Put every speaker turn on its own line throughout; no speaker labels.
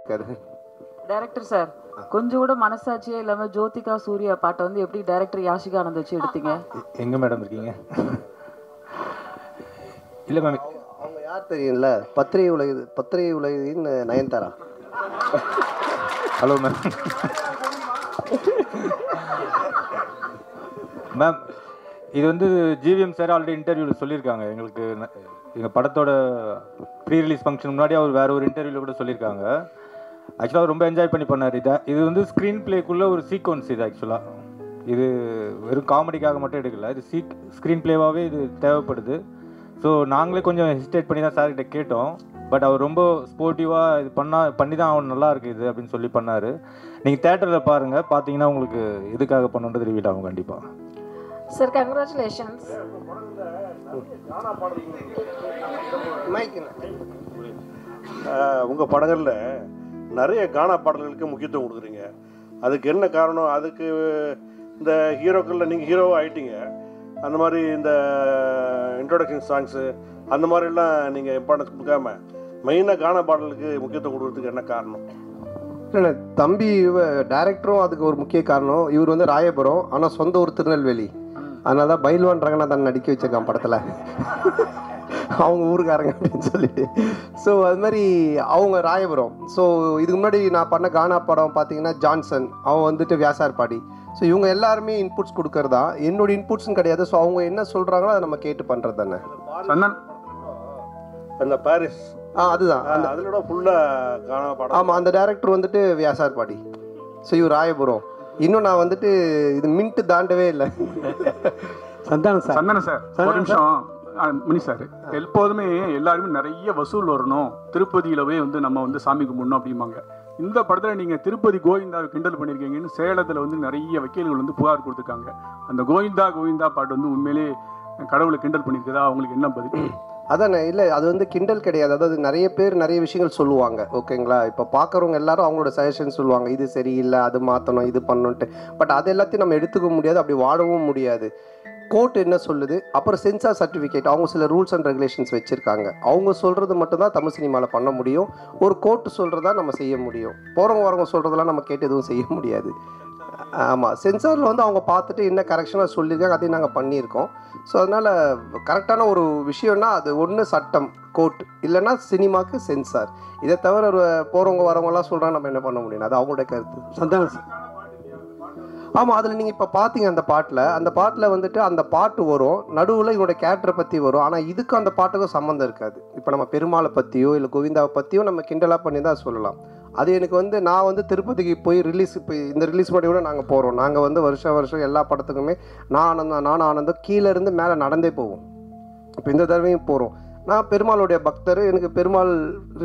Director sir, கொஞ்சம் கூட மனசாட்சியே இல்லாம ஜோதிகா சூர்யா பாட்டை வந்து எப்படி டைரக்டர் யாஷிகா ஆனந்த் வச்சு எடுத்தீங்க?
எங்க மேடம் இருக்கீங்க? இல்ல மேம்,
அவங்க யார் தெரியும்ல, பத்திரிகை உலகின் நயன்தாரா.
Hello ma'am. மேம், இது வந்து ஜிவிஎம் சார் ஆல்ரெடி இன்டர்வியூவில் சொல்லியிருக்காங்க. எங்களுக்கு எங்கள் படத்தோட ப்ரீ ரிலீஸ் ஃபங்க்ஷன் முன்னாடி அவர் வேறு ஒரு இன்டர்வியூவில் கூட சொல்லியிருக்காங்க. ஆக்சுவலாக அவர் ரொம்ப என்ஜாய் பண்ணி பண்ணார். இது வந்து ஸ்க்ரீன் பிளேக்குள்ளே ஒரு சீக்வன்ஸ். இது ஆக்சுவலாக இது வெறும் காமெடிக்காக மட்டும் எடுக்கல, இது ஸ்க்ரீன் பிளேவாகவே இது தேவைப்படுது. ஸோ நாங்களே கொஞ்சம் ஹெசிடேட் பண்ணி தான் சார்கிட்ட கேட்டோம். பட் அவர் ரொம்ப ஸ்போர்ட்டிவாக இது பண்ணி தான் அவன் நல்லா இருக்குது இது அப்படின்னு சொல்லி பண்ணார். நீங்கள் தேட்டரில் பாருங்கள், பார்த்தீங்கன்னா உங்களுக்கு எதுக்காக பண்ணுன்றது ரிவீல் ஆகும் கண்டிப்பாக.
Sir congratulations.
உங்கள் படங்களில் நிறைய கானா பாடல்களுக்கு முக்கியத்துவம் கொடுக்குறீங்க. அதுக்கு என்ன காரணம்? அதுக்கு இந்த ஹீரோக்களில் நீங்கள் ஹீரோவாக ஆகிட்டீங்க, அந்த மாதிரி இந்த இன்ட்ரோடக்ஷன் சாங்ஸு அந்த மாதிரிலாம் நீங்கள் இம்பார்ட்டன்ஸ் கொடுக்காம மெயினாக கானா பாடலுக்கு முக்கியத்துவம் கொடுக்குறதுக்கு என்ன காரணம்?
இல்லை, தம்பி டைரக்டரும் அதுக்கு ஒரு முக்கிய காரணம். இவர் வந்து ராயபுரம், ஆனால் சொந்த ஊர் திருநெல்வேலி. அதனால தான் பைல்வான் ரங்கநாதன் நடிக்க வச்சிருக்கான் படத்தில், அவங்க ஊருக்காரங்க அப்படின்னு சொல்லிட்டு. ஸோ அது மாதிரி அவங்க ராயபுரம். ஸோ இதுக்கு முன்னாடி நான் பண்ண கானா படம் பார்த்தீங்கன்னா ஜான்சன், அவன் வந்துட்டு வியாசார்பாடி. ஸோ இவங்க எல்லாருமே இன்புட்ஸ் கொடுக்கறதா, என்னோட இன்புட்ஸ்ன்னு கிடையாது. ஸோ அவங்க என்ன சொல்கிறாங்களோ அதை நம்ம கேட்டு பண்ணுறது தானே.
அந்த பாரிஸ்
அதுதான்
அதோட ஃபுல்லாக கானா படம்.
ஆமாம், அந்த டைரக்டர் வந்துட்டு வியாசார்பாடி. ஸோ இவர் ராயபுரம். இன்னும் நான் வந்துட்டு இது மின்ட்டு தாண்டவே இல்லை.
சந்தானம் சார் ஒரு நிமிஷம். மணி சார், எப்போதுமே எல்லாருமே நிறைய வசூல் வரணும், திருப்பதியிலவே வந்து நம்ம வந்து சாமி கும்பிடணும் அப்படிம்பாங்க. இந்த படத்தில் நீங்கள் திருப்பதி கோவிந்தாவை கிண்டல் பண்ணியிருக்கீங்கன்னு சேலத்தில் வந்து நிறைய வக்கீல்கள் வந்து புகார் கொடுத்துருக்காங்க. அந்த கோவிந்தா கோவிந்தா பாட்டு வந்து உண்மையிலே கடவுளை கிண்டல் பண்ணியிருக்குதா? அவங்களுக்கு என்ன பதில்?
அதானே, இல்லை அது வந்து கிண்டல் கிடையாது. அதாவது நிறைய பேர் நிறைய விஷயங்கள் சொல்லுவாங்க, ஓகேங்களா. இப்போ பார்க்குறவங்க எல்லாரும் அவங்களோட சஜஷன் சொல்லுவாங்க, இது சரியில்லை, அது மாற்றணும், இது பண்ணணுன்ட்டு. பட் அது எல்லாத்தையும் நம்ம எடுத்துக்க முடியாது, அப்படி வாழவும் முடியாது. கோர்ட் என்ன சொல்லுது, அப்புறம் சென்சார் சர்டிஃபிகேட், அவங்க சில ரூல்ஸ் அண்ட் ரெகுலேஷன்ஸ் வச்சுருக்காங்க. அவங்க சொல்கிறது மட்டும்தான் தமிழ் சினிமாவில் பண்ண முடியும். ஒரு கோர்ட் சொல்கிறதா நம்ம செய்ய முடியும். போகிறவங்க வரவங்க சொல்கிறதெல்லாம் நம்ம கேட்டு எதுவும் செய்ய முடியாது. ஆமாம், சென்சாரில் வந்து அவங்க பார்த்துட்டு என்ன கரெக்ஷனாக சொல்லியிருக்காங்க, அதையும் நாங்கள் பண்ணியிருக்கோம். ஸோ அதனால் கரெக்டான ஒரு விஷயம்னா அது ஒன்று சட்டம், கோர்ட், இல்லைன்னா சினிமாவுக்கு சென்சார். இதை தவிர போகிறவங்க வரவங்கலாம் சொல்கிறாங்க, நம்ம என்ன பண்ண முடியும்? அது அவங்களோட கருத்து. சந்தானம் சார். ஆமாம், அதில் நீங்கள் இப்போ பார்த்தீங்க அந்த பாட்டில் வந்துட்டு அந்த பாட்டு வரும், நடுவில் இவனோட கேரக்டரை பற்றி வரும். ஆனால் இதுக்கும் அந்த பாட்டுக்கும் சம்மந்தம் இருக்காது. இப்போ நம்ம பெருமாளை பற்றியோ இல்லை கோவிந்தாவை பற்றியோ நம்ம கிண்டலாக பண்ணி தான் சொல்லலாம். அது எனக்கு வந்து நான் வந்து திருப்பதிக்கு போய் இப்போ இந்த ரிலீஸ் பண்ணி கூட நாங்கள் போகிறோம். நாங்கள் வந்து வருஷம் எல்லா படத்துக்குமே நானும் ஆனந்தம் கீழே இருந்து மேலே நடந்தே போவோம். இப்போ இந்த தடவையும் போகிறோம். நான் பெருமாளுடைய பக்தர், எனக்கு பெருமாள்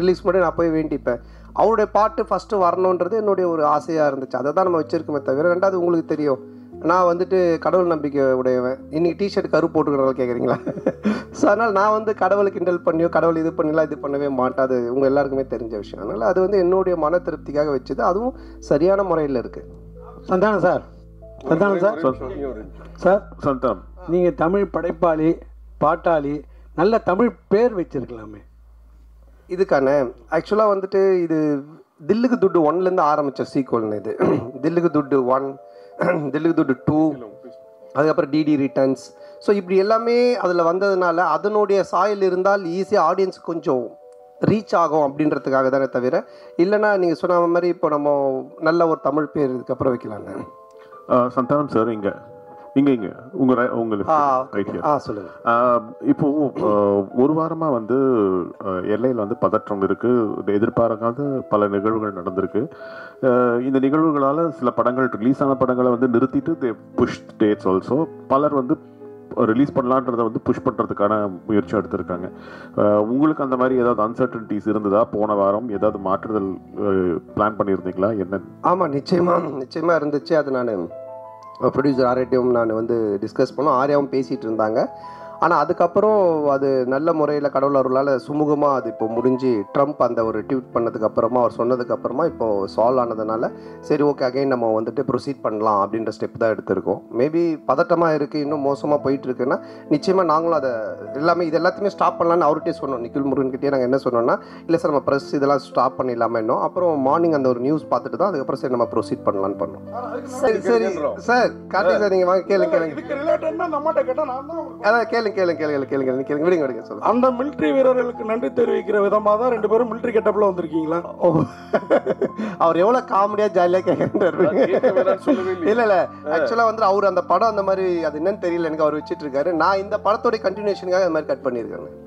ரிலீஸ் பண்ணி நான் போய் வேண்டிப்பேன். அவருடைய பாட்டு ஃபஸ்ட்டு வரணுன்றது என்னுடைய ஒரு ஆசையாக இருந்துச்சு. அதை தான் நம்ம வச்சுருக்கோமே தவிர. ரெண்டாவது உங்களுக்கு தெரியும், நான் வந்துட்டு கடவுள் நம்பிக்கை உடையவன். இன்றைக்கி டிஷர்ட் கரு போட்டுக்கிறனால கேட்குறீங்களா? ஸோ அதனால் நான் வந்து கடவுளை கிண்டல் பண்ணியோ கடவுள் இது பண்ணலாம் இது பண்ணவே மாட்டேன். அது உங்கள் எல்லாருக்குமே தெரிஞ்ச விஷயம். அதனால் அது வந்து என்னுடைய மன திருப்திக்காக வச்சது, அதுவும் சரியான முறையில் இருக்குது.
சந்தானம் சார், சந்தானம், நீங்கள் தமிழ் படைப்பாளி, பாட்டாளி, நல்ல தமிழ் பேர் வச்சிருக்கலாமே.
இதுக்கான ஆக்சுவலாக வந்துட்டு இது தில்லுக்கு துட்டு 1லேருந்து ஆரம்பித்த சீக்வல்னு. இது தில்லுக்கு துட்டு 1, தில்லுக்கு துட்டு 2, அதுக்கப்புறம் டிடி ரிட்டர்ன்ஸ். ஸோ இப்படி எல்லாமே அதில் வந்ததுனால அதனுடைய சாயல் இருந்தால் ஈஸியாக ஆடியன்ஸ் கொஞ்சம் ரீச் ஆகும் அப்படின்றதுக்காக தானே தவிர, இல்லைன்னா நீங்கள் சொன்ன மாதிரி இப்போ நம்ம நல்ல ஒரு தமிழ் பேர் இதுக்கப்புறம் வைக்கலான்னு.
சந்தானம் சார், இங்கே உங்களுக்கு
சொல்லுங்க.
இப்போ ஒரு வாரமாக வந்து எல்லையில் வந்து பதற்றம் இருக்கு, எதிர்பாராத பல நிகழ்வுகள் நடந்திருக்கு. இந்த நிகழ்வுகளால் சில படங்கள் ரிலீஸ் ஆன படங்களை வந்து நிறுத்திட்டு புஷ் டேட்ஸ் ஆல்சோ. பலர் வந்து ரிலீஸ் பண்ணலான்றதை வந்து புஷ் பண்ணுறதுக்கான முயற்சி எடுத்திருக்காங்க. உங்களுக்கு அந்த மாதிரி ஏதாவது அன்சர்டனிட்டிஸ் இருந்ததா? போன வாரம் ஏதாவது மாற்றுதல் பிளான் பண்ணியிருந்தீங்களா? என்ன?
ஆமாம், நிச்சயமாக இருந்துச்சு. அது நான் ப்ரொடியூசர் ஆர்யாட்டையும் நான் வந்து டிஸ்கஸ் பண்ணோம். ஆர்யாவும் பேசிகிட்டு இருந்தாங்க. ஆனால் அதுக்கப்புறம் அது நல்ல முறையில் கடவுள் அருளால் சுமூகமாக அது இப்போ முடிஞ்சு ட்ரம்ப் அந்த ஒரு ட்வீட் பண்ணதுக்கு அப்புறமா அவர் சொன்னதுக்கு அப்புறமா இப்போது சால்வ் ஆனதுனால சரி ஓகே அகைன் நம்ம வந்துட்டு ப்ரொசீட் பண்ணலாம் அப்படின்ற ஸ்டெப் தான் எடுத்திருக்கோம். மேபி பதட்டமாக இருக்குது, இன்னும் மோசமாக போயிட்டு இருக்குன்னா நிச்சயமாக நாங்களும் அதை எல்லாமே இது எல்லாத்தையுமே ஸ்டாப் பண்ணலான்னு அவர்கிட்டே சொன்னோம். நிக்கில் முருகன்கிட்டே நாங்கள் என்ன சொன்னோம்னா, இல்லை சார் நம்ம ப்ரெஸ் இதெல்லாம் ஸ்டாப் பண்ணிடலாமா இன்னும், அப்புறம் மார்னிங் அந்த ஒரு நியூஸ் பார்த்துட்டு தான் அதுக்கப்புறம் சரி நம்ம ப்ரொசீட் பண்ணலான்னு பண்ணோம். சரி சரி சார் கார்த்திக் சார் நீங்கள் வாங்க கேளுங்க அதான் கேளுங்க விடுங்க சொல்லுங்க.
அந்த மிலிட்ரி வீரர்களுக்கு நன்றி தெரிவிக்கிற விதமாக தான் 2 பேரும் மிலிட்ரி கெட்டப்ல வந்திருக்கீங்களா?
ஓ அவர் எவ்வளோ காமெடியாக ஜாலியாக கேட்குறாரு. இல்லை ஆக்சுவலாக வந்து அவர் அந்த படம் அந்த மாதிரி அது என்னன்னு தெரியல எனக்கு, அவர் வச்சுட்டு இருக்காரு. நான் இந்த படத்தோட கண்டினியூஷனுக்காக அந்த மாதிரி கட் பண்ணியிருக்கேன்.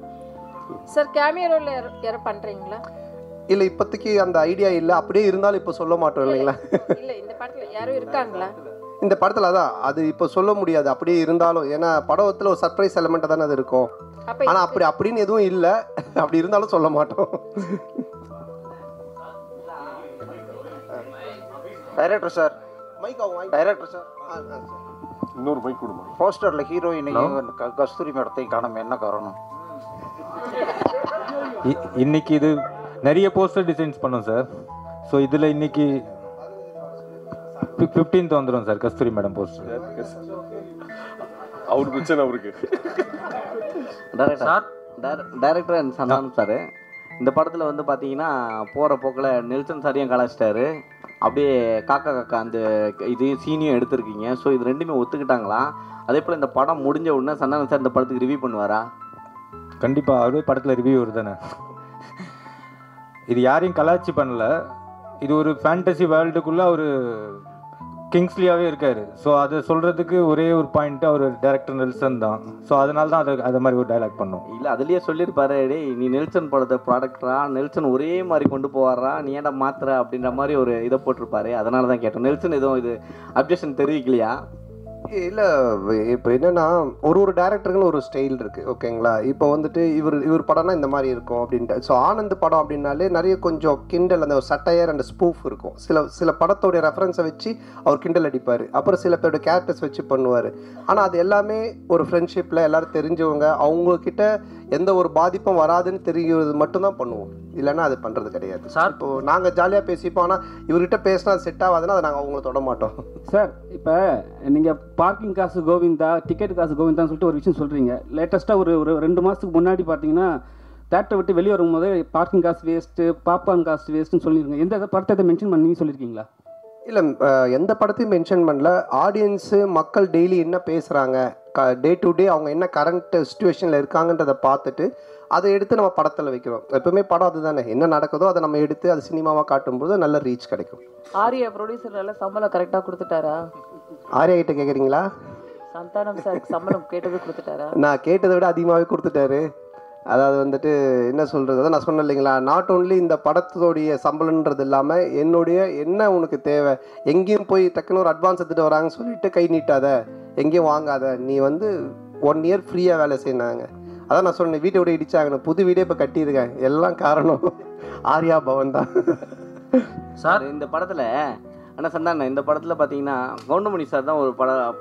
சார் கேமியோ ரோல் யாரும் பண்றீங்களா?
இல்லை இப்போதைக்கு அந்த ஐடியா இல்லை, அப்படியே இருந்தாலும் இப்போ சொல்ல மாட்டோம் இல்லைங்களா?
இல்லை இந்த படத்துல யாரும் இருக்காங்களா?
இந்த படத்தில் அதான் அது இப்போ சொல்ல முடியாது அப்படியே இருந்தாலும், ஏன்னா படத்தில் ஒரு சர்ப்ரைஸ் எலமெண்ட்டாக தானே அது இருக்கும். ஆனால் அப்படின்னு எதுவும் இல்லை, அப்படி இருந்தாலும் சொல்ல மாட்டோம்.
டைரக்டர் சார், டைரக்டர் சார்
இன்னொரு பைக் கொடுமா.
போஸ்டரில் ஹீரோயினையும் கஸ்தூரி மேடத்தையும் காணாம என்ன காரணம்?
இன்னைக்கு இது நிறைய போஸ்டர் டிசைன்ஸ் பண்ணோம் சார். ஸோ இதில் இன்னைக்கு 15th வந்துடும் சார் கஸ்தூரி மேடம் போஸ்டர்.
அவருக்கு பிரச்சனை அவருக்கு.
டைரக்டர் அண்ட் சந்தானம் சார், இந்த படத்தில் வந்து பார்த்தீங்கன்னா போகிற போக்கில் நெல்சன் சாரையும் கலாச்சிட்டாரு, அப்படியே காக்கா காக்கா அந்த இது சீனியும் எடுத்திருக்கீங்க. ஸோ இது ரெண்டுமே ஒத்துக்கிட்டாங்களா? அதே போல் இந்த படம் முடிஞ்ச உடனே சந்தானம் சார் இந்த படத்துக்கு ரிவ்யூ பண்ணுவாரா?
கண்டிப்பாக அவரே படத்தில் ரிவ்யூ தானே. இது யாரையும் கலாச்சி பண்ணல, இது ஒரு ஃபேண்டசி வேர்ல்டுக்குள்ளே ஒரு கிங்ஸ்லியாகவே இருக்கார். ஸோ அதை சொல்கிறதுக்கு ஒரே ஒரு பாயிண்ட்டு அவர் டேரக்டர் நெல்சன் தான். ஸோ அதனால தான் அதை மாதிரி ஒரு டைலாக் பண்ணோம்.
இல்லை அதுலேயே சொல்லியிருப்பாரு, டேய் நீ நெல்சன் படத்தை ப்ராடக்டரா, நெல்சன் ஒரே மாதிரி கொண்டு போவாரா, நீ ஏன்டா மாத்திர அப்படின்ற மாதிரி ஒரு இதை போட்டிருப்பாரு. அதனால தான் கேட்டோம். நெல்சன் எதுவும் இது அப்ஜெக்ஷன் தெரிவிக்கலையா?
இல்லை இப்போ என்னென்னா ஒரு டேரக்டருக்குன்னு ஒரு ஸ்டைல் இருக்குது ஓகேங்களா. இப்போ வந்துட்டு இவர் படம்னா இந்த மாதிரி இருக்கும் அப்படின்ட்டு. ஸோ ஆனந்த் படம் அப்படின்னாலே நிறைய கொஞ்சம் கிண்டல் அந்த ஒரு சட்டையர் அண்ட் ஸ்பூஃப் இருக்கும். சில படத்தோடைய ரெஃபரன்ஸை வச்சு அவர் கிண்டல் அடிப்பார், அப்புறம் சில பேரோட கேரக்டர்ஸ் வச்சு பண்ணுவார். ஆனால் அது எல்லாமே ஒரு ஃப்ரெண்ட்ஷிப்பில் எல்லோரும் தெரிஞ்சவங்க, அவங்கக்கிட்ட எந்த ஒரு பாதிப்பும் வராதுன்னு தெரிகிறது மட்டும்தான் பண்ணுவோம், இல்லைன்னா அது பண்ணுறது கிடையாது சார். இப்போது நாங்கள் ஜாலியாக பேசிப்போம், ஆனால் இவர்கிட்ட பேசினா அது செட் ஆகாதுன்னா அதை நாங்கள் அவங்கள தொட மாட்டோம்
சார். இப்போ நீங்கள் பார்க்கிங் காசு கோவிந்தா, டிக்கெட் காசு கோவிந்தான்னு சொல்லிட்டு ஒரு விஷயம் சொல்கிறீங்க. லேட்டஸ்ட்டாக ஒரு 2 மாதத்துக்கு முன்னாடி பார்த்தீங்கன்னா தேட்டரை விட்டு வெளியே வரும்போது பார்க்கிங் காசு வேஸ்ட்டு, பாப்கார்ன் காசு வேஸ்ட்டுன்னு சொல்லியிருக்கீங்க. எந்த படத்தை மென்ஷன் பண்ணி சொல்லியிருக்கீங்களா?
இல்லை எந்த படத்தையும் மென்ஷன் பண்ணல. ஆடியன்ஸு மக்கள் டெய்லி என்ன பேசுகிறாங்க, டே டு டே அவங்க என்ன கரண்ட் சுச்சுவேஷனில் இருக்காங்கன்றதை பார்த்துட்டு அதை எடுத்து நம்ம படத்தில் வைக்கிறோம். எப்பவுமே படம் அதுதானே, என்ன நடக்குதோ அதை நம்ம எடுத்து அது சினிமாவாக காட்டும்போது நல்ல ரீச் கிடைக்கும்.
ஆர்யா ப்ரொடியூசர் எல்லாம் சம்பளம் கரெக்டாக கொடுத்துட்டாரா?
ஆர்யா கிட்ட கேட்குறீங்களா?
சந்தானம் சாருக்கு சம்பளம் கேட்டது கொடுத்துட்டாரா?
நான் கேட்டதை விட அதிகமாகவே கொடுத்துட்டாரு. அதாவது வந்துட்டு என்ன சொல்கிறது, அதான் நான் சொன்னேன் இல்லைங்களா, நாட் ஓன்லி இந்த படத்தோடைய சம்பளன்றது இல்லாமல் என்னுடைய என்ன உனக்கு தேவை, எங்கேயும் போய் டக்குன்னு ஒரு அட்வான்ஸ் எடுத்துகிட்டு வராங்கன்னு சொல்லிட்டு கை நீட்டாத, எங்கேயும் வாங்காத, நீ வந்து 1 இயர் ஃப்ரீயாக வேலை செய்யினாங்க. அதான் நான் சொன்னேன், வீட்டை விட இடிச்சாங்க, புது வீடே இப்போ கட்டியிருக்கேன், எல்லாம் காரணம் ஆர்யா பவன் தான்
சார். இந்த படத்தில் ஆனால் சந்தானம் இந்த படத்தில் பார்த்தீங்கன்னா கவுண்டமணி சார் தான் ஒரு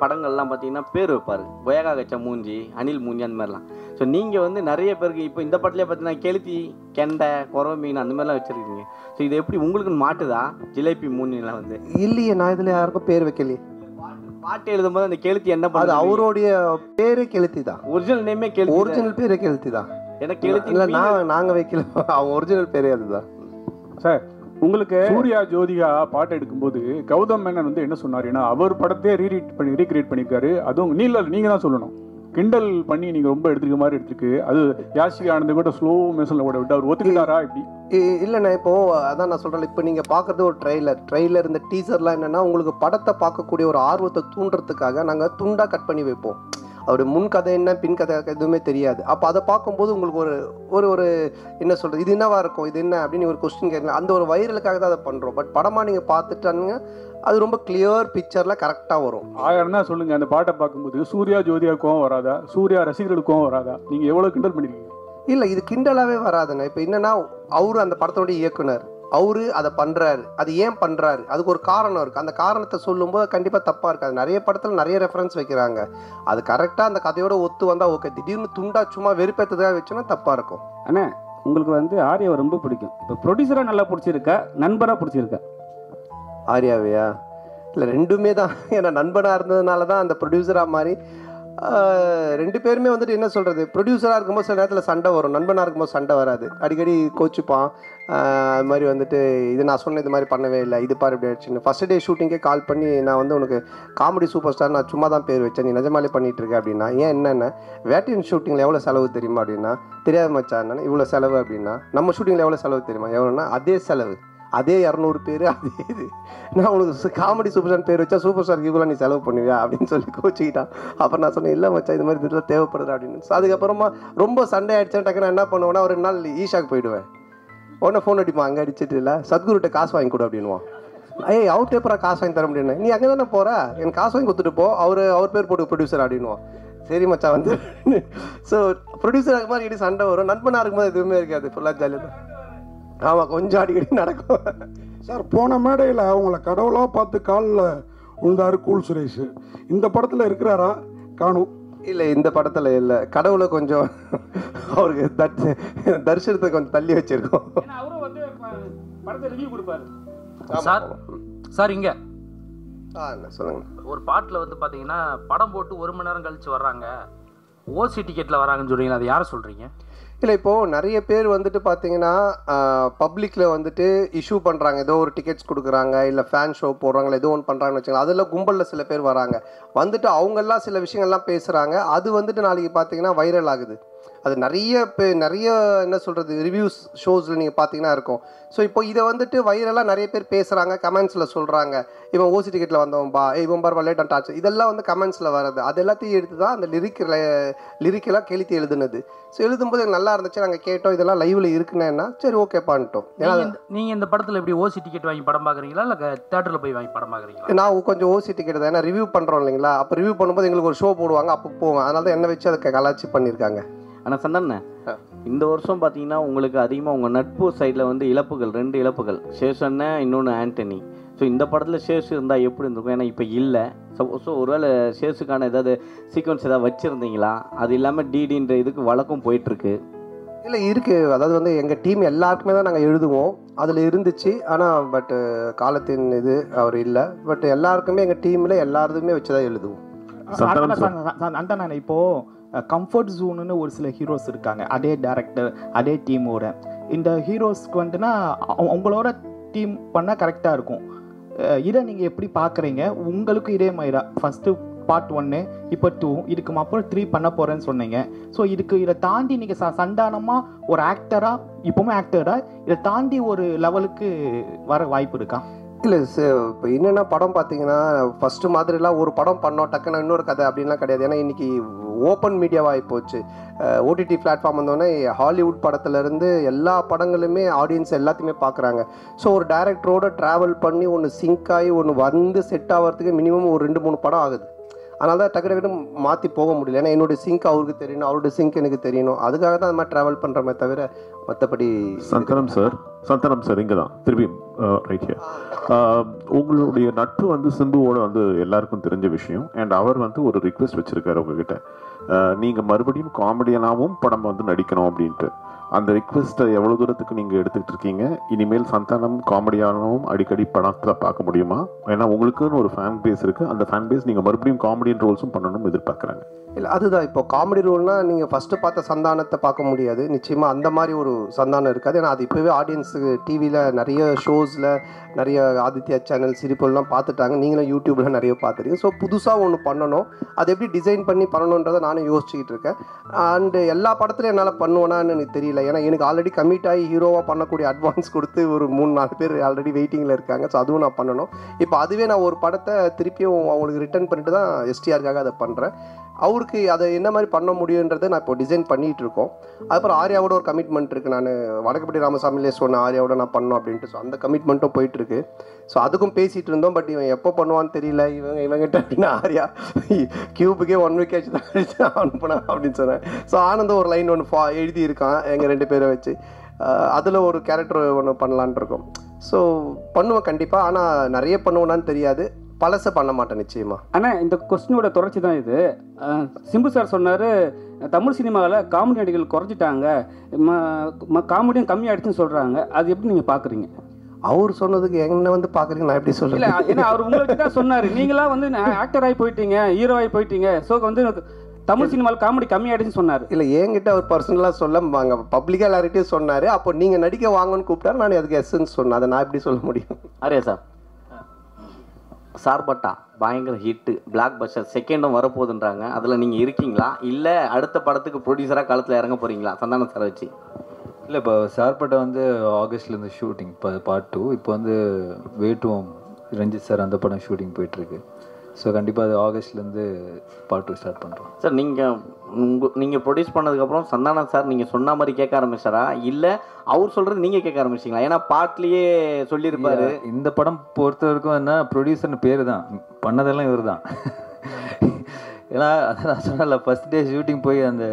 படங்கள்லாம் பார்த்தீங்கன்னா பேர் வைப்பார், கொயகா கச்சா மூஞ்சி, அனில் மூஞ்சி அந்த மாதிரிலாம். ஸோ நீங்கள் வந்து நிறைய பேருக்கு இப்போ இந்த படத்துலேயே பார்த்தீங்கன்னா கெளுத்தி, கெண்டை, குறவை மீன் அந்த மாதிரிலாம் வச்சுருக்கீங்க. ஸோ இது எப்படி உங்களுக்கு மாட்டுதா ஜிலேபி மூஞ்சிலாம் வந்து?
இல்லையே, நான் இதில் யாருக்கும் பேர் வைக்கலையே.
பாட்டு எழுதும்போது அந்த கெளுத்தி என்ன பண்ணுது?
அவருடைய பேரே கெளுத்தி தான்,
ஒரிஜினல் நேமே கெளுத்தி,
ஒரிஜினல் பேரே கெளுத்தி தான்.
எனக்கு கெளுத்தி
இல்லை, நாங்கள் வைக்கல, அவங்க ஒரிஜினல் பேரே அதுதான்
சார். உங்களுக்கு சூர்யா ஜோதிகா பாட்டு எடுக்கும்போது கௌதம் மேனன் வந்து என்ன சொன்னார், ஏன்னா அவர் படத்தையே ரீக்ரியேட் பண்ணியிருக்காரு. அதுவும் நீங்கள் தான் சொல்லணும், கிண்டல் பண்ணி நீங்கள் ரொம்ப எடுத்துக்க மாதிரி எடுத்துருக்கு. அது யாஷிகா ஆனந்த் கூட ஸ்லோ மோஷனில் கூட விட்டு அவர் ஒத்துக்கிட்டாரா இப்படி?
இல்லைண்ணா, இப்போது அதான் நான் சொல்கிறேன், இப்போ நீங்கள் பார்க்குறது ஒரு ட்ரெய்லர் இந்த டீசர்லாம் என்னென்னா உங்களுக்கு படத்தை பார்க்கக்கூடிய ஒரு ஆர்வத்தை தூண்டுறதுக்காக நாங்கள் துண்டாக கட் பண்ணி வைப்போம். அவருடைய முன் கதை என்ன பின் கதை எதுவுமே தெரியாது. அப்போ அதை பார்க்கும்போது உங்களுக்கு ஒரு ஒரு என்ன சொல்கிறது, இது என்னவா இருக்கும், இது என்ன அப்படின்னு ஒரு கொஸ்டின் கேட்கலாம். அந்த ஒரு வைரலுக்காக தான் அதை பண்ணுறோம். பட் படமாக நீங்கள் பார்த்துட்டானுங்க அது ரொம்ப கிளியர் பிக்சரில் கரெக்டாக வரும்.
1000 தான் சொல்லுங்கள், அந்த பாட்டை பார்க்கும்போது சூர்யா ஜோதியாவுக்கும் வராதா, சூர்யா ரசிகர்களுக்கும் வராதா? நீங்கள் எவ்வளோ கிண்டல் பண்ணியிருக்கீங்க?
இல்லை, இது கிண்டலாகவே வராதுண்ணா. இப்போ என்னென்னா அவரு அந்த படத்தோடைய இயக்குனர், அவரு அதை பண்ணுறாரு, அது ஏன் பண்ணுறாரு, அதுக்கு ஒரு காரணம் இருக்குது. அந்த காரணத்தை சொல்லும்போது கண்டிப்பாக தப்பாக இருக்காது. நிறைய படத்தில் நிறைய ரெஃபரன்ஸ் வைக்கிறாங்க, அது கரெக்டாக அந்த கதையோட ஒத்து வந்தால் ஓகே. திடீர்னு துண்டா சும்மா வெறுப்பேற்றதாக வச்சோன்னா தப்பாக இருக்கும்.
அண்ணா உங்களுக்கு வந்து ஆர்யாவை ரொம்ப பிடிக்கும், இப்போ ப்ரொடியூசராக நல்லா பிடிச்சிருக்கா நண்பராக பிடிச்சிருக்கா?
ஆர்யாவையா? இல்லை ரெண்டுமே தான். ஏன்னா நண்பனாக இருந்ததுனால தான் அந்த ப்ரொடியூசராக மாதிரி ரெண்டு பேருமே வந்துட்டு என்ன சொல்கிறது, ப்ரொடியூசராக இருக்கும்போது சில நேரத்தில் சண்டை வரும், நண்பனாக இருக்கும்போது சண்டை வராது, அடிக்கடி கோச்சிப்பான். அது மாதிரி வந்துட்டு இது நான் சொன்ன இது மாதிரி பண்ணவே இல்லை, இது பாரு இப்படி ஆயிடுச்சுன்னு. ஃபஸ்ட் டே ஷூட்டிங்கே கால் பண்ணி நான் வந்து உனக்கு காமெடி சூப்பர் ஸ்டார் நான் சும்மா தான் பேர் வச்சேன், நீ நிஜமாலே பண்ணிகிட்டு இருக்க அப்படின்னா. ஏன் என்னென்ன வேட்டையின் ஷூட்டிங்கில் எவ்வளோ செலவு தெரியுமா அப்படின்னா, தெரியாத மச்சான் என்னன்னா இவ்வளோ செலவு அப்படின்னா. நம்ம ஷூட்டிங்கில் எவ்வளோ செலவு தெரியுமா, எவ்வளோன்னா அதே செலவு, அதே 200 பேர், அதே இது. நான் உனக்கு காமெடி சூப்பர் ஸ்டார் பேர் வச்சா சூப்பர் ஸ்டாருக்கு இவ்வளோ நீ செலவு பண்ணுவியா அப்படின்னு சொல்லி கோச்சிக்கிட்டான். அப்புறம் நான் சொன்னேன் இல்லை மச்சா இது மாதிரி இதெல்லாம் தேவைப்படுது அப்படின்னு. ஸோ அதுக்கப்புறமா ரொம்ப சண்டை ஆகிடுச்சேன். டக்குன்னு நான் என்ன பண்ணுவேன்னா ஒரு நாள் ஈஷாக்கு போயிடுவேன். உடனே ஃபோன் அடிப்பான், அங்கே அடிச்சிட்டு இல்லை சத்குருட்ட காசு வாங்கி கொடு அப்படின்வான். ஏய் அவர் பேப்பராக காசு வாங்கி தர முடியும்னு. நீ அங்கே தானே போகிற, எனக்கு காசு வாங்கி கொடுத்துட்டு போ, அவர் பேர் போட்டு ப்ரொடியூசர் அப்படின்வான். சரி மச்சா வந்து. ஸோ ப்ரொடியூசர் ஆகும் மாதிரி இடி சண்டை வரும், நண்பனாக இருக்கும்போது எதுவுமே இருக்காது, ஃபுல்லாக ஜாலியாக தான். ஆமாம் கொஞ்சம் அடிக்கடி நடக்கும்.
சார் போன மேடையில் அவங்கள கடவுளாக பார்த்து காலில் உண்டாரு கூல் சுரேஷ், இந்த படத்தில் இருக்கிறாரா? காணும்.
இல்லை இந்த படத்தில் இல்லை, கடவுளை கொஞ்சம் அவருக்கு தரிசனத்தை கொஞ்சம் தள்ளி வச்சிருக்கோம்.
அவரும் வந்து படத்தை ரிவ்யூ கொடுப்பாரு.
சார் இங்கே
என்ன சொல்லுங்க.
ஒரு பாட்டில் வந்து பார்த்தீங்கன்னா படம் போட்டு 1 மணி நேரம் கழிச்சு வர்றாங்க, ஓசி டிக்கெட்டில் வராங்கன்னு சொல்கிறீங்களா, அது யாரை சொல்கிறீங்க?
இல்லை இப்போது நிறைய பேர் வந்துட்டு பார்த்தீங்கன்னா பப்ளிக்கில் வந்துட்டு இஷ்யூ பண்ணுறாங்க, ஏதோ ஒரு டிக்கெட்ஸ் கொடுக்குறாங்க, இல்லை ஃபேன் ஷோ போடுறாங்களா, ஏதோ ஒன்று பண்ணுறாங்கன்னு வச்சுக்கலாம். அதில் கும்பலில் சில பேர் வராங்க, வந்துட்டு அவங்கெல்லாம் சில விஷயங்கள்லாம் பேசுகிறாங்க, அது வந்துட்டு நாளைக்கு பார்த்தீங்கன்னா வைரல் ஆகுது. அது நிறைய என்ன சொல்கிறது ரிவ்யூஸ் ஷோஸில் நீங்கள் பார்த்தீங்கன்னா இருக்கும். ஸோ இப்போ இதை வந்துட்டு வைரலாக நிறைய பேர் பேசுகிறாங்க, கமெண்ட்ஸில் சொல்கிறாங்க, இவன் ஓசி டிக்கெட்டில் வந்தவன்பா, இவன் பார் லேட் அண்ட் டாச், இதெல்லாம் வந்து கமெண்ட்ஸில் வர்றது. அது எல்லாத்தையும் எடுத்து தான் அந்த லிரிக்கெல்லாம் கெளுத்தி எழுதுனது. ஸோ எழுதும்போது நல்லா இருந்துச்சு, நாங்கள் கேட்டோம், இதெல்லாம் லைவில் இருக்குன்னா சரி ஓகே பண்ணிட்டோம். ஏன்னா
நீங்கள் இந்த படத்தில் எப்படி ஓசி டிக்கெட் வாங்கி படம் பார்க்குறீங்களா இல்லை தேட்டரில் போய் வாங்கி படம் பார்க்குறீங்களா?
நான் கொஞ்சம் ஓசி டிக்கெட் தான், ஏன்னா ரிவ்யூ பண்ணுறோம் இல்லைங்களா, அப்போ ரிவ்யூ பண்ணும்போது எங்களுக்கு ஒரு ஷோ போடுவாங்க, அப்போ போவேன், அதனால தான் என்ன வச்சு அதை கலாச்சி பண்ணியிருக்காங்க.
ஆனால் சந்தானே இந்த வருஷம் பார்த்தீங்கன்னா உங்களுக்கு அதிகமாக உங்கள் நட்பு சைடில் வந்து இழப்புகள், 2 இழப்புகள், சேஷன்னா இன்னொன்று ஆண்டனி. ஸோ இந்த படத்தில் சேஷ் இருந்தால் எப்படி இருந்திருக்கும்? ஏன்னா இப்போ இல்லை. ஸோ ஒருவேளை சேஷுக்கான ஏதாவது சீக்வன்ஸ் ஏதாவது வச்சுருந்தீங்களா? அது இல்லாமல் டிடின்ற இதுக்கு வழக்கம் போயிட்டுருக்கு.
இல்லை இருக்குது, அதாவது வந்து எங்கள் டீம் எல்லாருக்குமே தான் நாங்கள் எழுதுவோம், அதில் இருந்துச்சு. ஆனால் பட்டு காலத்தின் இது அவர் இல்லை, பட் எல்லாருக்குமே எங்கள் டீமில் எல்லாருமே வச்சு தான் எழுதுவோம்.
அண்ணா இப்போது கம்ஃபர்ட் ஜோனுன்னு ஒரு சில ஹீரோஸ் இருக்காங்க, அதே டேரக்டர் அதே டீமோட. இந்த ஹீரோஸ்க்கு வந்துட்டுனா உங்களோட டீம் பண்ணால் கரெக்டாக இருக்கும். இதை நீங்கள் எப்படி பார்க்குறீங்க? உங்களுக்கு இதே மாதிரியா ஃபஸ்ட்டு பார்ட் 1, இப்போ 2, இதுக்கு அப்புறம் 3 பண்ண போகிறேன்னு சொன்னீங்க. ஸோ இதை தாண்டி நீங்கள் சண்டானமாக ஒரு ஆக்டராக, இப்போவுமே ஆக்டராக இதை தாண்டி ஒரு லெவலுக்கு வர வாய்ப்பு இருக்கா?
இல்லை இப்போ என்னென்னா படம் பார்த்தீங்கன்னா ஃபஸ்ட்டு மாதிரிலாம் ஒரு படம் பண்ணோம் டக்குன்னு இன்னொரு கதை அப்படின்லாம் கிடையாது. ஏன்னா இன்றைக்கி ஓப்பன் மீடியாவாகி போச்சு, ஓடிடி பிளாட்ஃபார்ம் வந்தோடனே ஹாலிவுட் படத்துலேருந்து எல்லா படங்களுமே ஆடியன்ஸ் எல்லாத்தையுமே பார்க்குறாங்க. ஸோ ஒரு டைரக்டரோட ட்ராவல் பண்ணி ஒன்று சிங்க் ஆகி ஒன்று வந்து செட் ஆகிறதுக்கு மினிமம் ஒரு 2-3 படம் ஆகுது. அதனால தான் டக்கு மாற்றி போக முடியல. ஏன்னா என்னுடைய சிங்க் அவருக்கு தெரியணும், அவருடைய சிங்க் எனக்கு தெரியணும், அதுக்காக தான் அந்த மாதிரி ட்ராவல் பண்ணுறமே தவிர மற்றபடி.
சந்தனம் சார் இங்கே தான் திருப்பி ரைட் ஹியர். உங்களுடைய நட்பு வந்து சிம்புவோட வந்து எல்லாருக்கும் தெரிஞ்ச விஷயம். அண்ட் அவர் வந்து ஒரு ரிக்வெஸ்ட் வச்சுருக்காரு உங்ககிட்ட, நீங்கள் மறுபடியும் காமெடியனாகவும் படம் வந்து நடிக்கணும் அப்படின்ட்டு. அந்த ரிக்வெஸ்ட்டை எவ்வளோ தூரத்துக்கு நீங்கள் எடுத்துக்கிட்டு இருக்கீங்க? இனிமேல் சந்தானம் காமெடியானவும் அடிக்கடி படத்தில் பார்க்க முடியுமா? ஏன்னா உங்களுக்குன்னு ஒரு ஃபேன் பேஸ் இருக்குது, அந்த ஃபேன் பேஸ் நீங்கள் மறுபடியும் காமெடியன் ரோல்ஸும் பண்ணணும்னு எதிர்பார்க்குறாங்க.
இல்லை அதுதான், இப்போ காமெடி ரோல்னால் நீங்கள் ஃபஸ்ட்டு பார்த்த சந்தானத்தை பார்க்க முடியாது, நிச்சயமாக அந்த மாதிரி ஒரு சந்தானம் இருக்காது. ஏன்னா அது இப்போவே ஆடியன்ஸுக்கு டிவியில் நிறைய ஷோஸில் நிறைய ஆதித்யா சேனல் சிரிப்பெல்லாம் பார்த்துட்டாங்க, நீங்களும் யூடியூப்பில் நிறைய பார்த்துருக்கீங்க. ஸோ புதுசாக ஒன்று பண்ணணும், அது எப்படி டிசைன் பண்ணி பண்ணணுன்றதை நானும் யோசிச்சுக்கிட்டு இருக்கேன். அண்டு எல்லா படத்துலையும் என்னால் பண்ணுவேனான்னு எனக்கு தெரியல. ஏன்னா எனக்கு ஆல்ரெடி கமிட் ஆகி ஹீரோவாக பண்ணக்கூடிய அட்வான்ஸ் கொடுத்து ஒரு 3-4 பேர் ஆல்ரெடி வெயிட்டிங்கில் இருக்காங்க. ஸோ அதுவும் நான் பண்ணணும். இப்போ அதுவே நான் ஒரு படத்தை திருப்பியும் அவங்களுக்கு ரிட்டர்ன் பண்ணிட்டு தான் எஸ்டிஆருக்காக அதை பண்ணுறேன். அவருக்கு அதை என்ன மாதிரி பண்ண முடியுன்றதை நான் இப்போ டிசைன் பண்ணிகிட்டு இருக்கோம். அதுக்கப்புறம் ஆர்யாவோட ஒரு கமிட்மெண்ட் இருக்குது, நான் வடக்குப்பட்டி ராமசாமிலே சொன்னேன் ஆர்யாவோட நான் பண்ணோம் அப்படின்ட்டு. ஸோ அந்த கமிட்மெண்ட்டும் போயிட்டுருக்கு. ஸோ அதுக்கும் பேசிகிட்டு இருந்தோம். பட் இவன் எப்போ பண்ணுவான்னு தெரியல, இவங்கிட்ட அப்படின்னா ஆர்யா கியூபுக்கே 1 வீக் ஆச்சு தான் அனுப்புனா அப்படின்னு சொன்னேன். ஸோ ஆனந்தம் ஒரு லைன் ஒன்று எழுதியிருக்கான் எங்கள் 2 பேரை வச்சு. அதில் ஒரு கேரக்டர் ஒன்று பண்ணலான் இருக்கோம். ஸோ பண்ணுவேன் கண்டிப்பாக, ஆனால் நிறைய பண்ணுவேனான்னு தெரியாது, பழசை பண்ண மாட்டேன் நிச்சயமா.
ஆனால் இந்த கொஸ்டினோட தொடர்ச்சி தான் இது. சிம்பு சார் சொன்னார் தமிழ் சினிமாவில் காமெடி நடிகர்கள் குறைஞ்சிட்டாங்க, காமெடியும் கம்மியாகிடுச்சுன்னு சொல்கிறாங்க. அது எப்படி நீங்கள் பார்க்குறீங்க?
அவர் சொன்னதுக்கு என்ன வந்து பார்க்குறீங்க, நான் எப்படி சொல்கிறேன்?
இல்லை, ஏன்னா அவர் உங்களுக்கு தான் சொன்னார், நீங்களாம் வந்து ஆக்டர் ஆகி போயிட்டீங்க, ஹீரோ ஆகி போயிட்டீங்க, ஸோ வந்து தமிழ் சினிமாவில் காமெடி கம்மியாகிடுச்சுன்னு சொன்னார்.
இல்லை, என்கிட்ட அவர் பர்சனலாக சொல்ல வாங்க, பப்ளிக்காக எல்லார்கிட்டையும் சொன்னார். அப்போ நீங்கள் நடிக்க வாங்கன்னு கூப்பிட்டாரு, நான் அதுக்கு எஸ்ன்னு சொன்னேன். அதை நான் எப்படி சொல்ல முடியும்?
ஆரியா சார், சார்பட்டா பயங்கர ஹிட்டு, பிளாக் பஸ்டர், செகண்டும் வரப்போகுதுன்றாங்க. அதில் நீங்கள் இருக்கீங்களா, இல்லை அடுத்த படத்துக்கு ப்ரொடியூசராக காலத்தில் இறங்க போகிறீங்களா சந்தானம் சாரை வச்சு?
இல்லை, இப்போ சார்பட்டா வந்து ஆகஸ்ட்லேருந்து ஷூட்டிங், இப்போ பார்ட் 2. இப்போ வந்து வேட்டுவோம் ரஞ்சித் சார் அந்த படம் ஷூட்டிங் போயிட்டுருக்கு. ஸோ கண்டிப்பாக அது ஆகஸ்ட்லேருந்து பார்ட் 2 ஸ்டார்ட் பண்ணுறோம்.
சார், நீங்கள் ப்ரொடியூஸ் பண்ணதுக்கப்புறம் சந்தானம் சார் நீங்கள் சொன்ன மாதிரி கேட்க ஆரம்பிச்சாரா, இல்லை அவர் சொல்கிறது நீங்கள் கேட்க ஆரம்பிச்சிங்களா? ஏன்னா பாட்லேயே சொல்லியிருப்பாரு.
இந்த படம் பொறுத்த வரைக்கும் என்ன, ப்ரொடியூசர்னு பேர் தான், பண்ணதெல்லாம் இவர் தான். ஏன்னா அதை நான் சொன்னல, ஃபஸ்ட் டே ஷூட்டிங் போய் அந்த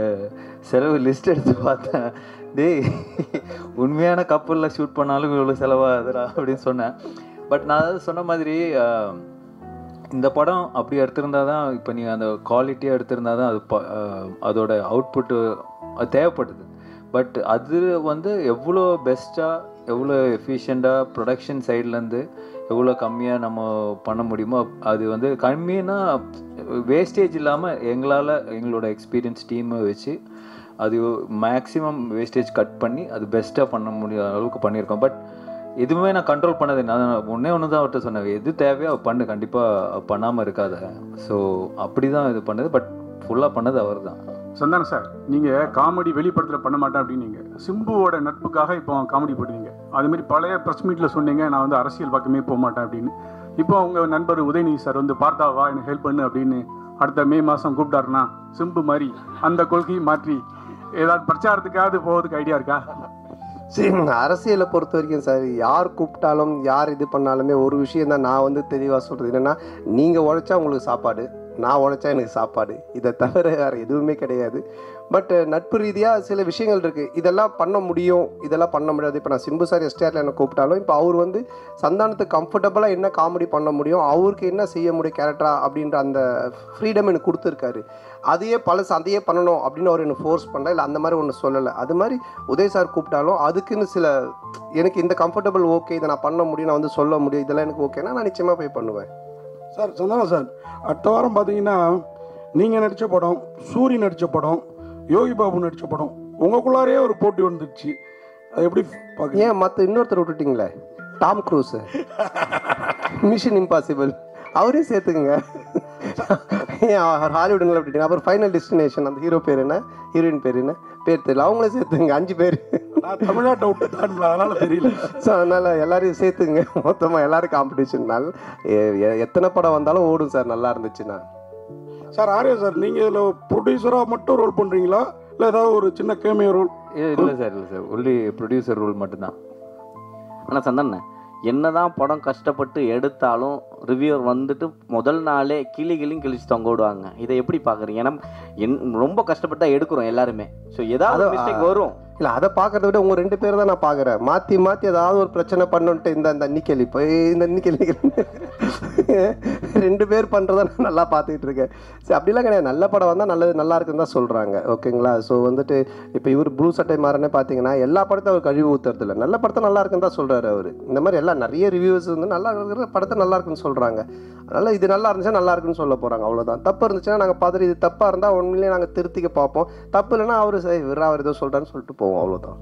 செலவு லிஸ்ட் எடுத்து பார்த்தேன். டேய், உண்மையான கப்பலில் ஷூட் பண்ணாலும் இவ்வளோ செலவாகுதுடா அப்படின்னு சொன்னேன். பட் நான் அதாவது சொன்ன மாதிரி இந்த படம் அப்படி எடுத்திருந்தா தான், இப்போ நீங்கள் அந்த குவாலிட்டியாக எடுத்திருந்தா தான் அது அதோட அவுட்புட்டு அது தேவைப்படுது. பட் அது வந்து எவ்வளோ பெஸ்ட்டாக, எவ்வளோ எஃபிஷியண்ட்டாக ப்ரொடக்ஷன் சைட்லேருந்து எவ்வளோ கம்மியாக நம்ம பண்ண முடியுமோ, அது வந்து கம்மின்னா வேஸ்டேஜ் இல்லாமல் எங்களால் எங்களோட எக்ஸ்பீரியன்ஸ் டீமை வச்சு அது மேக்ஸிமம் வேஸ்டேஜ் கட் பண்ணி அது பெஸ்ட்டாக பண்ண முடிய அளவுக்கு பண்ணியிருக்கோம். பட் எதுவுமே நான் கண்ட்ரோல் பண்ணது, நான் ஒன்றே ஒன்று தான் அவர்கிட்ட சொன்னேன், எது தேவையோ பண்ணு, கண்டிப்பாக பண்ணாமல் இருக்காத. ஸோ அப்படி தான் இது பண்ணது. பட் ஃபுல்லாக பண்ணது அவர் தான்.
சந்தானம் சார், நீங்கள் காமெடி வெளிப்படத்தில் பண்ண மாட்டேன் அப்படின்னீங்க, சிம்புவோட நட்புக்காக இப்போ காமெடி போடுவீங்க. அதுமாரி பழைய ப்ரெஸ் மீட்டில் சொன்னீங்க நான் வந்து அரசியல் பக்கமே போக மாட்டேன் அப்படின்னு. இப்போ உங்கள் நண்பர் உதயநிதி சார் வந்து பார்த்தாவா எனக்கு ஹெல்ப் பண்ணு அப்படின்னு அடுத்த மே மாதம் கூப்பிட்டாருன்னா சிம்பு மாதிரி அந்த கொள்கையை மாற்றி ஏதாவது பிரச்சாரத்துக்காவது போகிறதுக்கு ஐடியா இருக்கா?
சரி, அரசியலை பொறுத்த வரைக்கும் சார், யார் கூப்பிட்டாலும் யார் இது பண்ணாலுமே ஒரு விஷயம் தான் நான் வந்து தெளிவாக சொல்கிறது என்னென்னா, நீங்கள் உழைச்சா உங்களுக்கு சாப்பாடு, நான் உழைச்சா எனக்கு சாப்பாடு, இதை தவிர வேறு எதுவுமே கிடையாது. பட் நட்பு ரீதியாக சில விஷயங்கள் இருக்குது, இதெல்லாம் பண்ண முடியும், இதெல்லாம் பண்ண முடியாது. இப்போ நான் சிம்பு சார் எஸ்டிஆரில் என்ன கூப்பிட்டாலும் இப்போ அவர் வந்து சந்தானத்துக்கு கம்ஃபர்டபுளாக என்ன காமெடி பண்ண முடியும், அவருக்கு என்ன செய்ய முடியும் கேரக்டரா அப்படின்ற அந்த ஃப்ரீடம் எனக்கு கொடுத்துருக்காரு. அதையே பழசு அதையே பண்ணணும் அப்படின்னு அவர் எனக்கு ஃபோர்ஸ் பண்ணல, இல்லை அந்த மாதிரி ஒன்று சொல்லலை. அது மாதிரி உதய் சார் கூப்பிட்டாலும் அதுக்குன்னு சில எனக்கு இந்த கம்ஃபர்டபுள் ஓகே, இதை நான் பண்ண முடியும், நான் வந்து சொல்ல முடியும், இதெல்லாம் எனக்கு ஓகேனா நான் நிச்சயமாக போய் பண்ணுவேன்.
சார் சந்தானம் சார், அடுத்த வாரம் பார்த்தீங்கன்னா நீங்கள் நடித்த படம், சூரி நடித்த படம், யோகி பாபு நடித்த படம், உங்களுக்குள்ளாரே ஒரு போட்டி வந்துடுச்சு. அது எப்படி பார்க்க?
ஏன் மற்ற இன்னொருத்தர் விட்டுட்டிங்களே, டாம் க்ரூஸ், மிஷன் இம்பாசிபிள், அவரையும் சேர்த்துக்குங்க. ஏன் ஹாலிவுட்ல விட்டுட்டீங்க? அப்புறம் ஃபைனல் டெஸ்டினேஷன், அந்த ஹீரோ பேர் என்ன, ஹீரோயின் பேர் என்ன, பேர் தெரியல, அவங்களே சேர்த்துங்க. 5 பேர்.
தமிழ்நாட்டை விட்டு அதனால தெரியல.
ஸோ அதனால் எல்லாரையும் சேர்த்துங்க, மொத்தமாக எல்லோரும் காம்படிஷன்னால எத்தனை படம் வந்தாலும் ஓடும் சார், நல்லா இருந்துச்சுன்னா.
சார் ஆரியா சார், நீங்கள் இதில் ப்ரொடியூசராக மட்டும் ரோல் பண்ணுறீங்களா, இல்லை ஏதாவது ஒரு சின்ன கேமியோ ரோல்?
இல்லை சார் ஒன்லி ப்ரொடியூசர் ரோல் மட்டும்தான்.
ஆனால் சந்தானே, என்னதான் படம் கஷ்டப்பட்டு எடுத்தாலும் ரிவ்யூவர் வந்துட்டு முதல் நாளே கிளியும் கிழிச்சு தொங்க விடுவாங்க. இதை எப்படி பார்க்குறீங்க? ஏன்னா ரொம்ப கஷ்டப்பட்டு எடுக்கிறோம் எல்லாருமே. ஸோ ஏதாவது மிஸ்டேக் வரும்.
இல்லை, அதை பார்க்கறத விட உங்கள் 2 பேர் தான் நான் பார்க்குறேன். மாற்றி ஏதாவது ஒரு பிரச்சனை பண்ணுன்ட்டு இந்த அன்னிக்கேள்வி இப்போ இந்த அன்னிக்கேள்வி 2 பேர் பண்ணுறத நான் நல்லா பார்த்துக்கிட்டு இருக்கேன். சரி, அப்படிலாம் கிடையாது. நல்ல படம் வந்தால் நல்லா இருக்குன்னு தான் சொல்கிறாங்க. ஓகேங்களா? ஸோ வந்துட்டு இப்போ இவர் ப்ளூ சட்டை மாறனே பார்த்தீங்கன்னா எல்லா படத்தையும் அவர் கழிவு ஊற்றுறதில்ல, நல்ல படத்தை நல்லா இருக்குன்னு தான் சொல்கிறாரு அவர். இந்த மாதிரி எல்லாம் நிறைய ரிவ்யூஸ் வந்து நல்லா இருக்கிற படத்தை நல்லா இருக்குன்னு சொல்கிறாங்க. அதனால் இது நல்லா இருந்துச்சுன்னா நல்லா இருக்குன்னு சொல்ல போகிறாங்க, அவ்வளோதான். தப்பு இருந்துச்சுன்னா நாங்கள் பார்த்துட்டு இது தப்பாக இருந்தால் உண்மையிலேயே நாங்கள் திருத்திக்க பார்ப்போம். தப்பு இல்லைன்னா அவர் அவர் ஏதோ சொல்கிறான்னு சொல்லிட்டு போவோம், அவ்வளோதான்.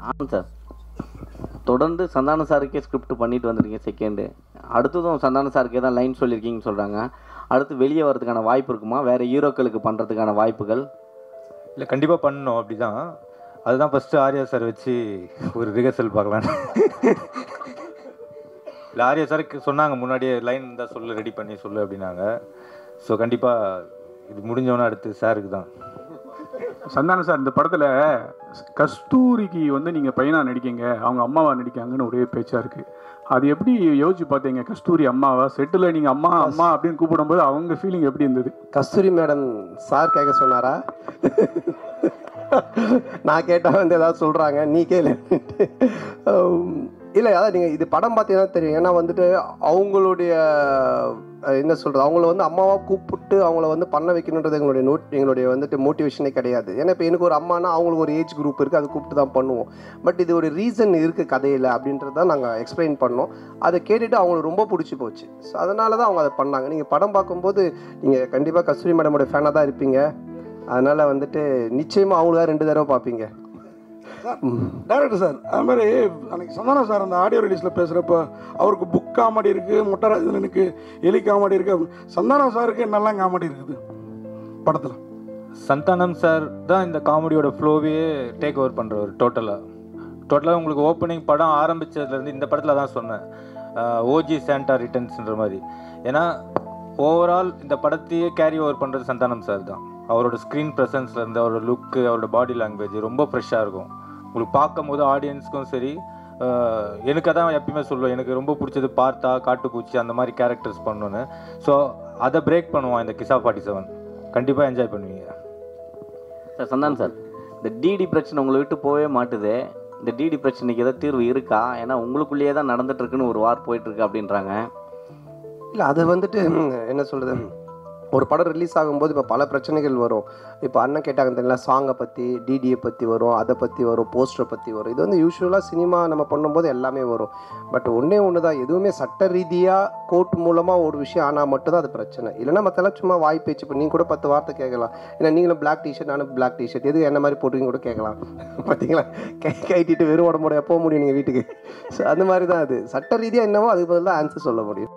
ஆமாம் சார், தொடர்ந்து சந்தான சாருக்கே ஸ்கிரிப்ட் பண்ணிட்டு வந்துருக்கீங்க செகண்டு. அடுத்ததும் சந்தான சாருக்கே தான் லைன் சொல்லியிருக்கீங்கன்னு சொல்கிறாங்க. அடுத்து வெளியே வரதுக்கான வாய்ப்பு இருக்குமா? வேறு ஹீரோக்களுக்கு பண்ணுறதுக்கான வாய்ப்புகள்?
இல்லை, கண்டிப்பாக பண்ணணும். அப்படி தான், அதுதான் ஃபஸ்ட்டு ஆர்யா சார் வச்சு ஒரு ரிஹர்சல் பார்க்கலான்னு. இல்லை, ஆர்யா சாருக்கு சொன்னாங்க முன்னாடியே, லைன் இருந்தால் சொல்லு, ரெடி பண்ணி சொல்லு அப்படின்னாங்க. ஸோ கண்டிப்பாக இது முடிஞ்சவொன்னே அடுத்து சாருக்கு தான்.
சந்தானம் சார், இந்த படத்தில் கஸ்தூரிக்கு வந்து நீங்கள் பையனாக நடிக்கீங்க, அவங்க அம்மாவா நடிக்காங்கன்னு ஒரே பேச்சாக இருக்குது. அது எப்படி யோசிச்சு பார்த்தீங்க? கஸ்தூரி அம்மாவா செட்டில் நீங்கள் அம்மா அம்மா அப்படின்னு கூப்பிடும்போது அவங்க ஃபீலிங் எப்படி இருந்தது?
கஸ்தூரி மேடம் சார் கேட்க சொன்னாரா? நான் கேட்டால் வந்து ஏதாவது சொல்கிறாங்க, நீ கேளு. இல்லை, அதான் நீங்கள் இது படம் பார்த்தீங்கன்னா தெரியும். ஏன்னா வந்துட்டு அவங்களுடைய என்ன சொல்கிறது, அவங்கள வந்து அம்மாவாக கூப்பிட்டு அவங்கள வந்து பண்ண வைக்கணுன்றது எங்களுடைய வந்துட்டு மோட்டிவேஷனே கிடையாது. ஏன்னா இப்போ எனக்கு ஒரு அம்மானா அவங்களுக்கு ஒரு ஏஜ் குரூப் இருக்குது, அதை கூப்பிட்டு தான் பண்ணுவோம். பட் இது ஒரு ரீசன் இருக்குது கதையில் அப்படின்றது தான் நாங்கள் எக்ஸ்பிளைன் பண்ணோம். அதை கேட்டுட்டு அவங்களுக்கு ரொம்ப பிடிச்சி போச்சு. ஸோ அதனால தான் அவங்க அதை பண்ணாங்க. நீங்கள் படம் பார்க்கும்போது நீங்கள் கண்டிப்பாக கஸ்தூரி மேடமோட ஃபேனாக தான் இருப்பீங்க. அதனால் வந்துட்டு நிச்சயமாக அவங்களுக்காக 2 தடவை பார்ப்பீங்க.
டேரக்டர் சார், அது மாதிரி அன்னைக்கு சந்தானம் சார் அந்த ஆடியோ ரிலீஸில் பேசுகிறப்ப அவருக்கு புக் காமெடி இருக்குது, முட்டராஜனுக்கு எலி காமெடி இருக்குது. சந்தானம் சாருக்கு என்னெல்லாம் காமெடி இருக்குது படத்தில்?
சந்தானம் சார் தான் இந்த காமெடியோட ஃப்ளோவே டேக் ஓவர் பண்ணுறவர். டோட்டலாக உங்களுக்கு ஓப்பனிங் படம் ஆரம்பித்ததுலேருந்து இந்த படத்தில் தான் சொன்னேன், ஓஜி சாண்டா ரிட்டர்ன்ஸ்ன்ற மாதிரி. ஏன்னா ஓவரால் இந்த படத்தையே கேரி ஓவர் பண்ணுறது சந்தானம் சார் தான். அவரோட ஸ்க்ரீன் ப்ரெசன்ஸ்லேருந்து அவரோட லுக்கு, அவரோட பாடி லாங்குவேஜ் ரொம்ப ஃப்ரெஷ்ஷாக இருக்கும். உங்களுக்கு பார்க்கும் போது ஆடியன்ஸ்க்கும் சரி, எனக்கு அதான் எப்பயுமே சொல்லுவேன், எனக்கு ரொம்ப பிடிச்சது பார்த்தா காட்டுப்பூச்சி அந்த மாதிரி கேரக்டர்ஸ் பண்ணணுன்னு. ஸோ அதை பிரேக் பண்ணுவான் இந்த கிசா 47. கண்டிப்பாக என்ஜாய் பண்ணுவீங்க
சார். சந்தானம் சார், இந்த டிடி பிரச்சனை உங்களை விட்டு போகவே மாட்டுது. இந்த டிடி பிரச்சனைக்கு ஏதாவது தீர்வு இருக்கா? ஏன்னா உங்களுக்குள்ளேயே தான் நடந்துட்டு இருக்குன்னு ஒரு வார் போயிட்டுருக்கு அப்படின்றாங்க.
இல்லை, அது வந்துட்டு என்ன சொல்கிறது, ஒரு படம் ரிலீஸ் ஆகும்போது இப்போ பல பிரச்சனைகள் வரும். இப்போ அண்ணன் கேட்டாங்க தெரியல, சாங்கை பற்றி, டிடியை பற்றி வரும், அதை பற்றி வரும், போஸ்டரை பற்றி வரும். இது வந்து யூஸ்வலாக சினிமா நம்ம பண்ணும்போது எல்லாமே வரும். பட் ஒன்றே தான், எதுவுமே சட்ட ரீதியாக கோர்ட் மூலமாக ஒரு விஷயம் ஆனால் மட்டும்தான் அது பிரச்சனை. இல்லைன்னா மற்றெல்லாம் சும்மா வாய் பேச்சு. இப்போ நீங்கள் கூட 10 வார்த்தை கேட்கலாம். ஏன்னா நீங்களும் பிளாக் டிஷர்ட், நானும் பிளாக் டிஷர்ட், எது என்ன மாதிரி போட்டுவீங்க கூட கேட்கலாம். பார்த்தீங்களா, கைட்டிட்டு வெறும் உடம்போட எப்போ முடியும் நீங்கள் வீட்டுக்கு? ஸோ அந்த மாதிரி தான் அது. சட்ட ரீதியாக என்னவோ அதுக்கு பதிலாக ஆன்சர் சொல்ல முடியும்.